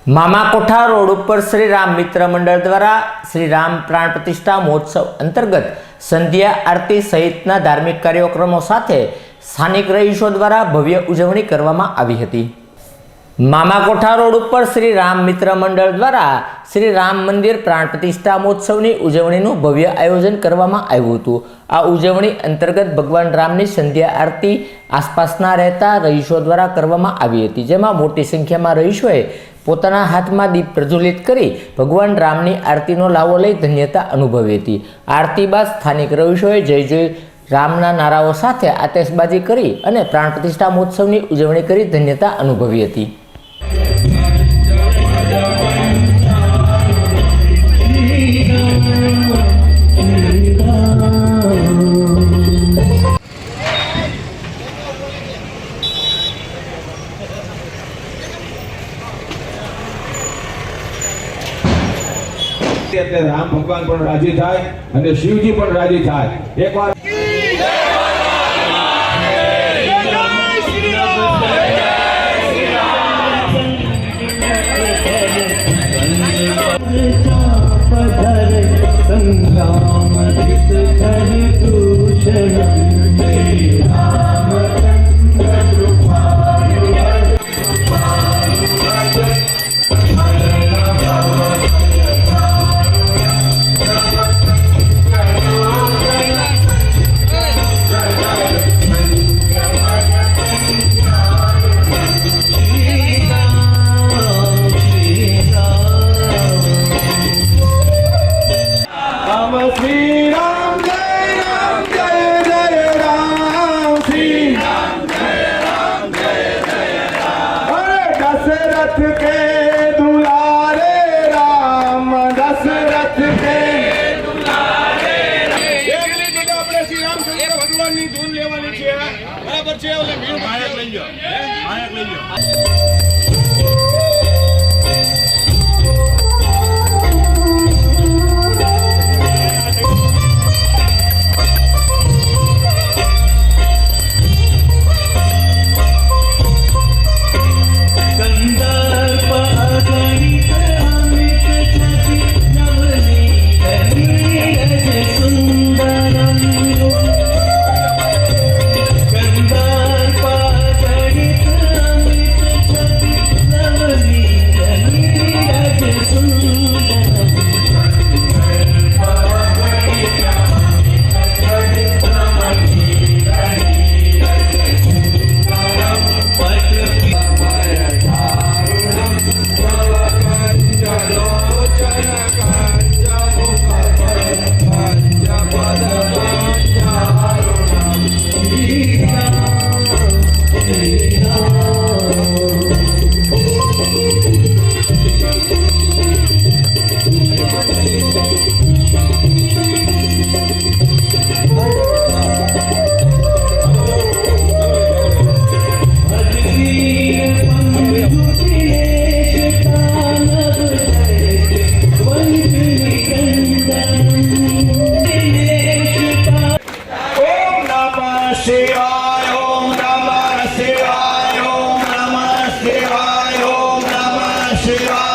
मामा कोठा रोड पर श्री राम मित्र मंडल द्वारा श्री राम प्राण प्रतिष्ठा महोत्सव अंतर्गत संध्या आरती सहितना धार्मिक कार्यक्रमों साथे स्थानिक रहीशों द्वारा भव्य उजवणी करवामां आवी हती। मामा कोठा रोड पर श्री राम मित्र मंडल द्वारा श्री राम मंदिर प्राण प्रतिष्ठा महोत्सवनी उजवणीनुं भव्य आयोजन करवामां आव्युं हतुं। आ उजवणी अंतर्गत भगवान रामनी संध्या आरती आसपासना रहता रहीशों द्वारा करवामां आवी हती, जेमां मोटी संख्यामां रहीशोए पोताना हाथमां दीप प्रज्वलित करी भगवान रामनी आरतीनो लाવો લઈ ધન્યતા અનુભવી હતી। આરતી બાદ સ્થાનિક રહીશોએ જય જય રામના નારાઓ સાથે આતશબાજી કરી અને પ્રાણ પ્રતિષ્ઠા મહોત્સવની ઉજવણી કરી ધન્યતા અનુભવી હતી। राम भगवान पण राजी थाय अने शिवजी पण राजी थाय। एक बार बराबर छे ओले मायक लई लो मायक लई लो। शिवाय ओम नमः शिवाय ओम नमः शिवाय।